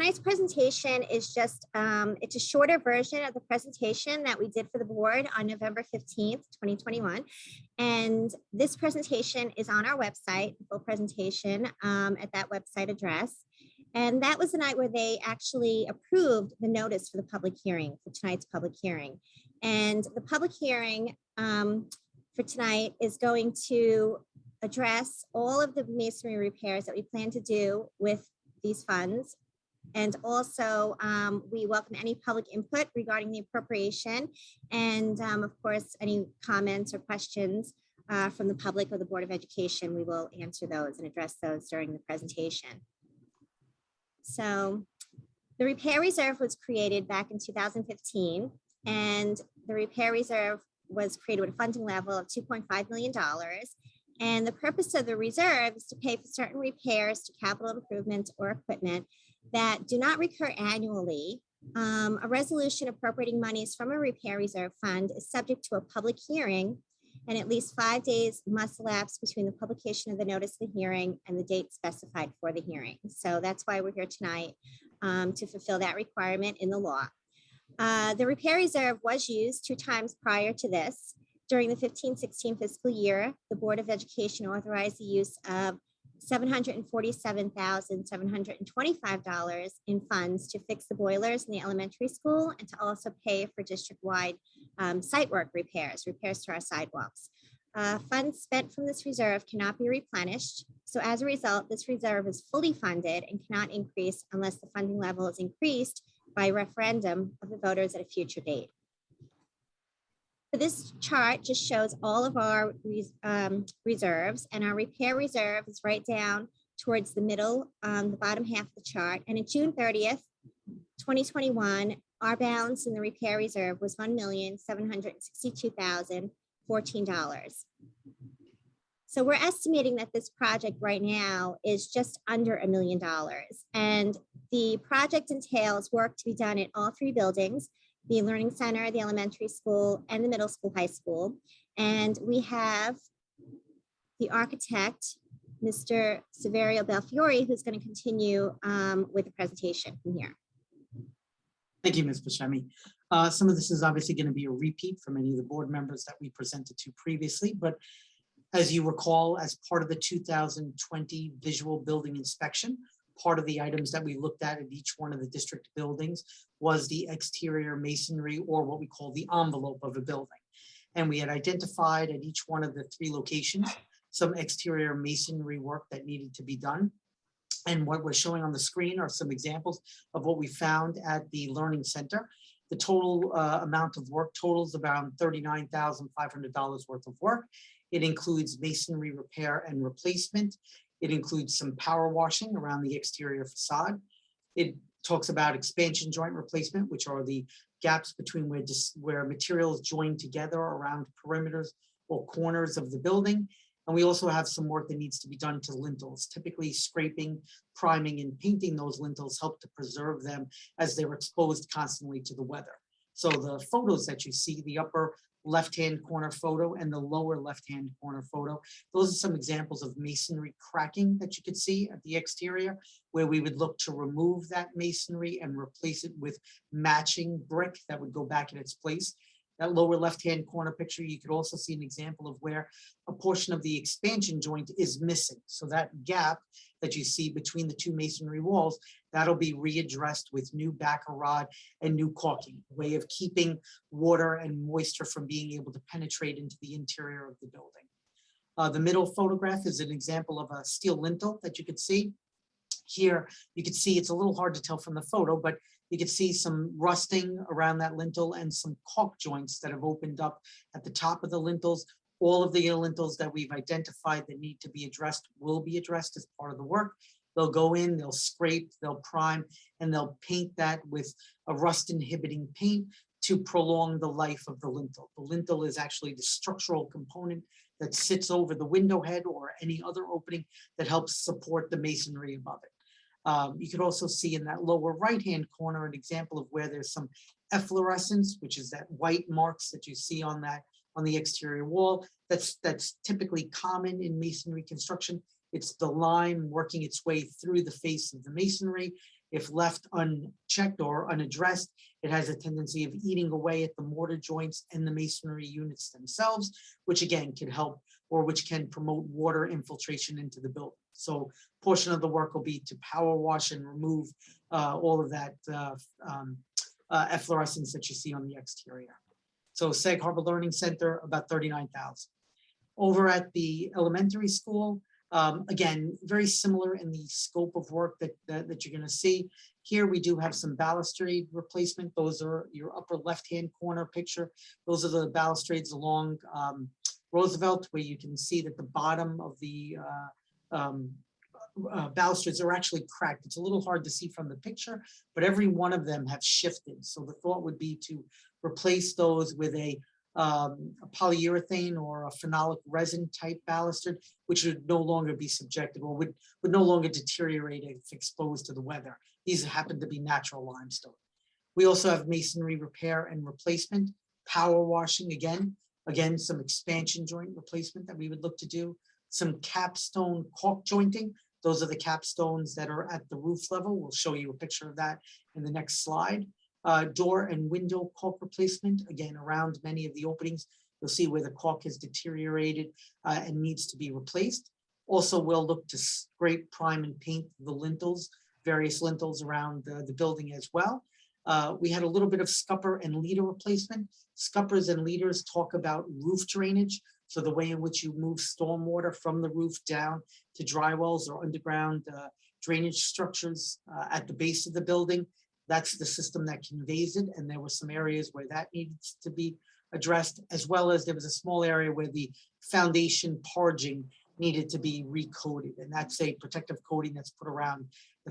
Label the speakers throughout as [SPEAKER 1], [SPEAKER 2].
[SPEAKER 1] tonight's presentation is just, it's a shorter version of the presentation that we did for the board on November 15th, 2021. And this presentation is on our website, the full presentation at that website address. And that was the night where they actually approved the notice for the public hearing, for tonight's public hearing. And the public hearing for tonight is going to address all of the masonry repairs that we plan to do with these funds. And also, we welcome any public input regarding the appropriation. And of course, any comments or questions from the public or the Board of Education, we will answer those and address those during the presentation. So the Repair Reserve was created back in 2015, and the Repair Reserve was created with a funding level of $2.5 million. And the purpose of the reserve is to pay for certain repairs to capital improvements or equipment that do not recur annually. A resolution appropriating monies from a repair reserve fund is subject to a public hearing, and at least 5 days must elapse between the publication of the notice of the hearing and the date specified for the hearing. So that's why we're here tonight, to fulfill that requirement in the law. The repair reserve was used 2 times prior to this. During the 15-16 fiscal year, the Board of Education authorized the use of $747,725 in funds to fix the boilers in the elementary school and to also pay for district-wide site work repairs to our sidewalks. Funds spent from this reserve cannot be replenished. So as a result, this reserve is fully funded and cannot increase unless the funding level is increased by referendum of the voters at a future date. So this chart just shows all of our reserves, and our repair reserve is right down towards the middle, the bottom half of the chart. And on June 30th, 2021, our balance in the repair reserve was $1,762,014. So we're estimating that this project right now is just under $1 million. And the project entails work to be done at all 3 buildings: the Learning Center, the elementary school, and the middle school, high school. And we have the architect, Mr. Severio Belfiore, who's going to continue with the presentation from here.
[SPEAKER 2] Thank you, Ms. Buscemi. Some of this is obviously going to be a repeat from any of the board members that we presented to previously, but as you recall, as part of the 2020 visual building inspection, part of the items that we looked at each one of the district buildings was the exterior masonry, or what we call the envelope of a building. And we had identified at each one of the 3 locations some exterior masonry work that needed to be done. And what we're showing on the screen are some examples of what we found at the Learning Center. The total amount of work totals around $39,500 worth of work. It includes masonry repair and replacement. It includes some power washing around the exterior facade. It talks about expansion joint replacement, which are the gaps between where materials join together around perimeters or corners of the building. And we also have some work that needs to be done to lintels. Typically, scraping, priming, and painting those lintels help to preserve them as they're exposed constantly to the weather. So the photos that you see, the upper left-hand corner photo and the lower left-hand corner photo, those are some examples of masonry cracking that you could see at the exterior, where we would look to remove that masonry and replace it with matching brick that would go back in its place. That lower left-hand corner picture, you could also see an example of where a portion of the expansion joint is missing. So that gap that you see between the 2 masonry walls, that'll be readdressed with new backer rod and new caulking, a way of keeping water and moisture from being able to penetrate into the interior of the building. The middle photograph is an example of a steel lintel that you could see. Here, you can see it's a little hard to tell from the photo, but you can see some rusting around that lintel and some caulk joints that have opened up at the top of the lintels. All of the lintels that we've identified that need to be addressed will be addressed as part of the work. They'll go in, they'll scrape, they'll prime, and they'll paint that with a rust inhibiting paint to prolong the life of the lintel. The lintel is actually the structural component that sits over the window head or any other opening that helps support the masonry above it. You could also see in that lower right-hand corner an example of where there's some efflorescence, which is that white marks that you see on the exterior wall. That's typically common in masonry construction. It's the lime working its way through the face of the masonry, If left unchecked or unaddressed, it has a tendency of eating away at the mortar joints and the masonry units themselves, which again can help or which can promote water infiltration into the building. So portion of the work will be to power wash and remove all of that efflorescence that you see on the exterior. So Sag Harbor Learning Center, about $39,000. Over at the elementary school, again, very similar in the scope of work that you're going to see. Here we do have some balustrade replacement. Those are your upper left-hand corner picture. Those are the balustrades along Roosevelt, where you can see that the bottom of the balustrades are actually cracked. It's a little hard to see from the picture, but every one of them have shifted. So the thought would be to replace those with a polyurethane or a phenolic resin type balustrade, which would no longer be subjected or would no longer deteriorate if exposed to the weather. These happen to be natural limestone. We also have masonry repair and replacement, power washing again, some expansion joint replacement that we would look to do, some capstone caulk jointing. Those are the capstones that are at the roof level. We'll show you a picture of that in the next slide. Door and window caulk replacement, again, around many of the openings. You'll see where the caulk has deteriorated and needs to be replaced. Also, we'll look to scrape, prime, and paint the lintels, various lintels around the building as well. We had a little bit of scupper and leader replacement. Scuppers and leaders talk about roof drainage. So the way in which you move stormwater from the roof down to dry wells or underground drainage structures at the base of the building. That's the system that conveys it. And there were some areas where that needs to be addressed, as well as there was a small area where the foundation parging needed to be recoated. And that's a protective coating that's put around the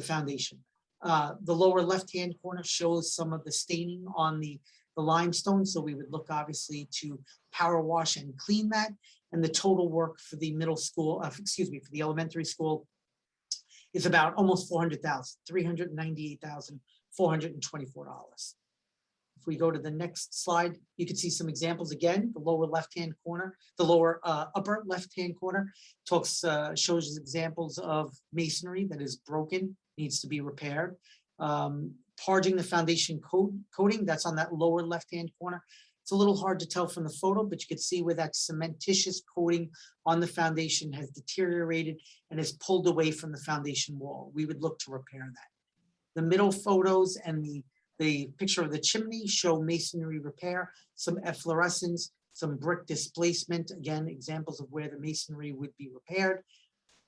[SPEAKER 2] foundation. The lower left-hand corner shows some of the staining on the limestone. So we would look obviously to power wash and clean that. And the total work for the middle school, for the elementary school is about almost $400,000, $398,424. If we go to the next slide, you can see some examples again. The lower left-hand corner, the lower upper left-hand corner shows examples of masonry that is broken, needs to be repaired. Parging the foundation coating, that's on that lower left-hand corner. It's a little hard to tell from the photo, but you can see where that cementitious coating on the foundation has deteriorated and is pulled away from the foundation wall. We would look to repair that. The middle photos and the picture of the chimney show masonry repair, some efflorescence, some brick displacement, again, examples of where the masonry would be repaired.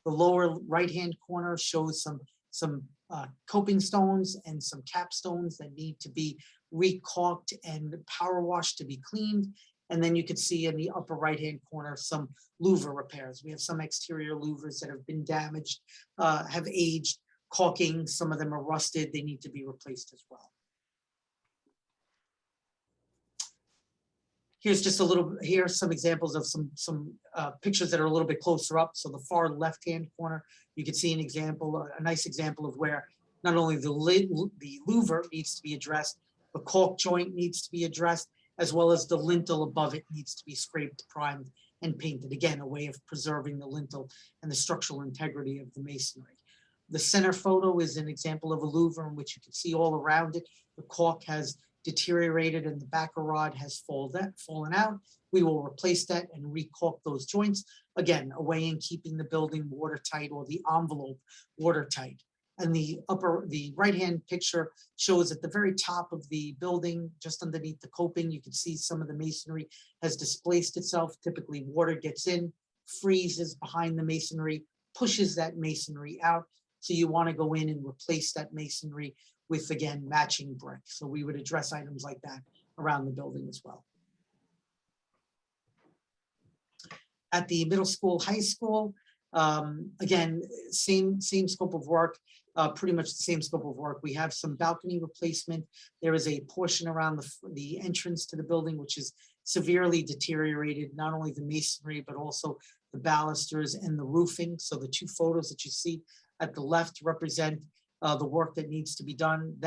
[SPEAKER 2] The lower right-hand corner shows some coping stones and some capstones that need to be recaulked and power washed to be cleaned. And then you can see in the upper right-hand corner some louver repairs. We have some exterior louvers that have been damaged, have aged, caulking. Some of them are rusted. They need to be replaced as well. Here's just here's some examples of some pictures that are a little bit closer up. So the far left-hand corner, you can see an example, a nice example of where not only the louver needs to be addressed, the caulk joint needs to be addressed, as well as the lintel above it needs to be scraped, primed, and painted. Again, a way of preserving the lintel and the structural integrity of the masonry. The center photo is an example of a louver in which you can see all around it. The caulk has deteriorated and the backer rod has fallen out. We will replace that and recaulk those joints. Again, a way in keeping the building watertight or the envelope watertight. And the right-hand picture shows at the very top of the building, just underneath the coping, you can see some of the masonry has displaced itself. Typically, water gets in, freezes behind the masonry, pushes that masonry out. So you want to go in and replace that masonry with, again, matching brick. So we would address items like that around the building as well. At the middle school, high school, again, same scope of work, pretty much the same scope of work. We have some balcony replacement. There is a portion around the entrance to the building which is severely deteriorated, not only the masonry, but also the balusters and the roofing. So the two photos that you see at the left represent the work that needs to be done.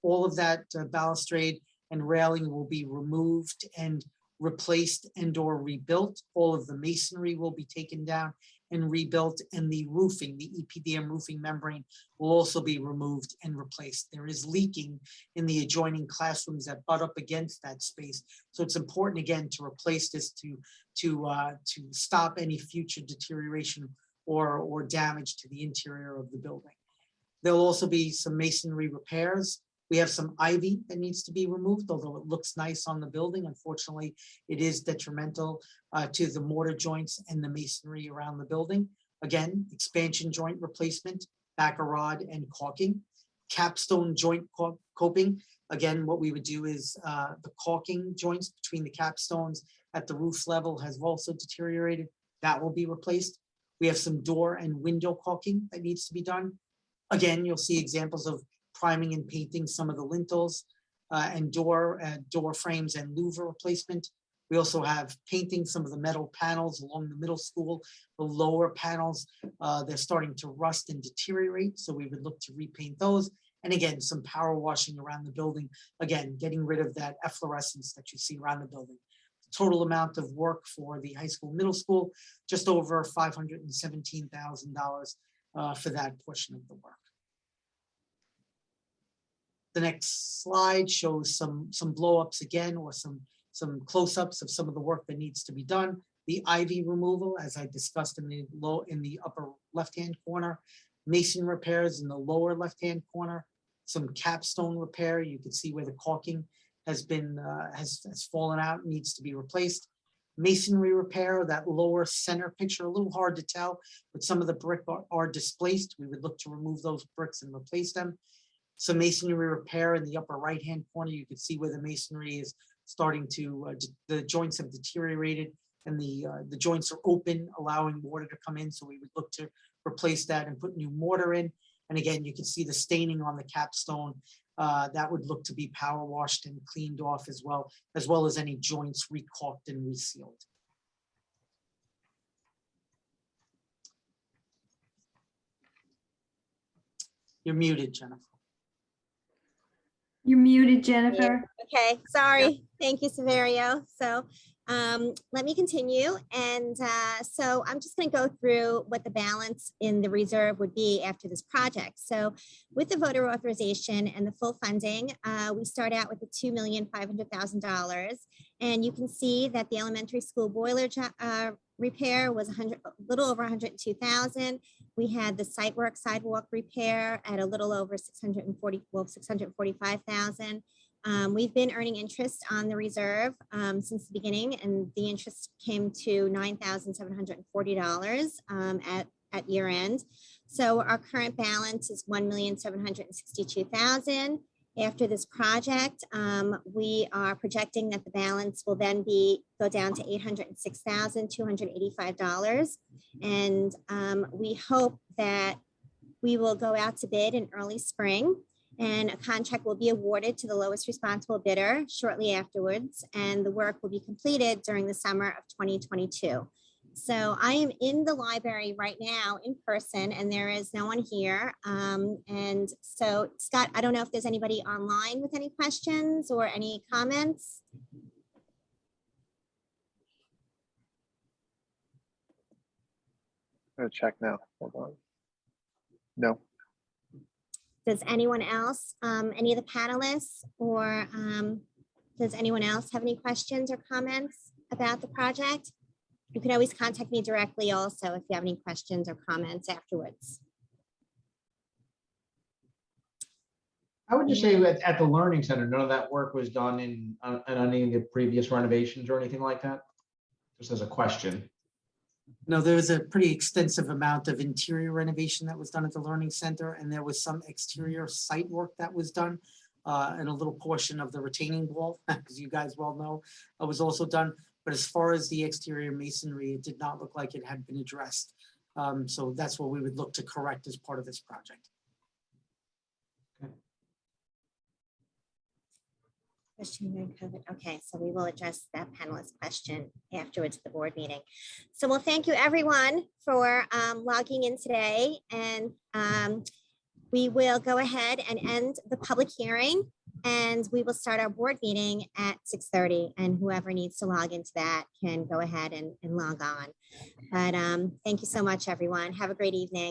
[SPEAKER 2] All of that balustrade and railing will be removed and replaced and or rebuilt. All of the masonry will be taken down and rebuilt, and the roofing, the EPDM roofing membrane will also be removed and replaced. There is leaking in the adjoining classrooms that butt up against that space. So it's important, again, to replace this to stop any future deterioration or damage to the interior of the building. There'll also be some masonry repairs. We have some ivy that needs to be removed, although it looks nice on the building. Unfortunately, it is detrimental to the mortar joints and the masonry around the building. Again, expansion joint replacement, backer rod and caulking. Capstone joint coping. Again, what we would do is the caulking joints between the capstones at the roof level has also deteriorated. That will be replaced. We have some door and window caulking that needs to be done. Again, you'll see examples of priming and painting some of the lintels and door frames and louver replacement. We also have painting some of the metal panels along the middle school. The lower panels, they're starting to rust and deteriorate, so we would look to repaint those. And again, some power washing around the building. Again, getting rid of that efflorescence that you see around the building. Total amount of work for the high school, middle school, just over $517,000 for that portion of the work. The next slide shows some blow-ups again, or some close-ups of some of the work that needs to be done. The ivy removal, as I discussed in the upper left-hand corner, mason repairs in the lower left-hand corner, some capstone repair. You can see where the caulking has been has fallen out, needs to be replaced. Masonry repair, that lower center picture, a little hard to tell, but some of the brick are displaced. We would look to remove those bricks and replace them. Some masonry repair in the upper right-hand corner. You can see where the masonry is starting to, the joints have deteriorated and the joints are open, allowing water to come in. So we would look to replace that and put new mortar in. And again, you can see the staining on the capstone. That would look to be power washed and cleaned off as well as any joints recaulked and resealed. You're muted, Jennifer.
[SPEAKER 3] You're muted, Jennifer.
[SPEAKER 1] Okay, sorry. Thank you, Severio. So let me continue. And so I'm just going to go through what the balance in the reserve would be after this project. So with the voter authorization and the full funding, we start out with the $2,500,000. And you can see that the elementary school boiler repair was a little over 102,000. We had the site work sidewalk repair at a little over 645,000. We've been earning interest on the reserve since the beginning, and the interest came to $9,740 at year end. So our current balance is $1,762,000. After this project, we are projecting that the balance will then go down to $806,285. And we hope that we will go out to bid in early spring, and a contract will be awarded to the lowest responsible bidder shortly afterwards, and the work will be completed during the summer of 2022. So I am in the library right now in person, and there is no one here. And so, Scott, I don't know if there's anybody online with any questions or any comments.
[SPEAKER 4] I'm gonna check now. Hold on. No.
[SPEAKER 1] Does anyone else, any of the panelists, or does anyone else have any questions or comments about the project? You can always contact me directly also if you have any questions or comments afterwards.
[SPEAKER 5] I would just say at the Learning Center, none of that work was done on any of the previous renovations or anything like that? Just as a question.
[SPEAKER 2] No, there was a pretty extensive amount of interior renovation that was done at the Learning Center, and there was some exterior site work that was done, and a little portion of the retaining wall, as you guys well know, was also done. But as far as the exterior masonry, it did not look like it had been addressed. So that's what we would look to correct as part of this project.
[SPEAKER 1] Okay, so we will address that panelist question afterwards at the board meeting. So we'll thank you everyone for logging in today, and we will go ahead and end the public hearing. And we will start our board meeting at 6:30, and whoever needs to log into that can go ahead and log on. But thank you so much, everyone. Have a great evening.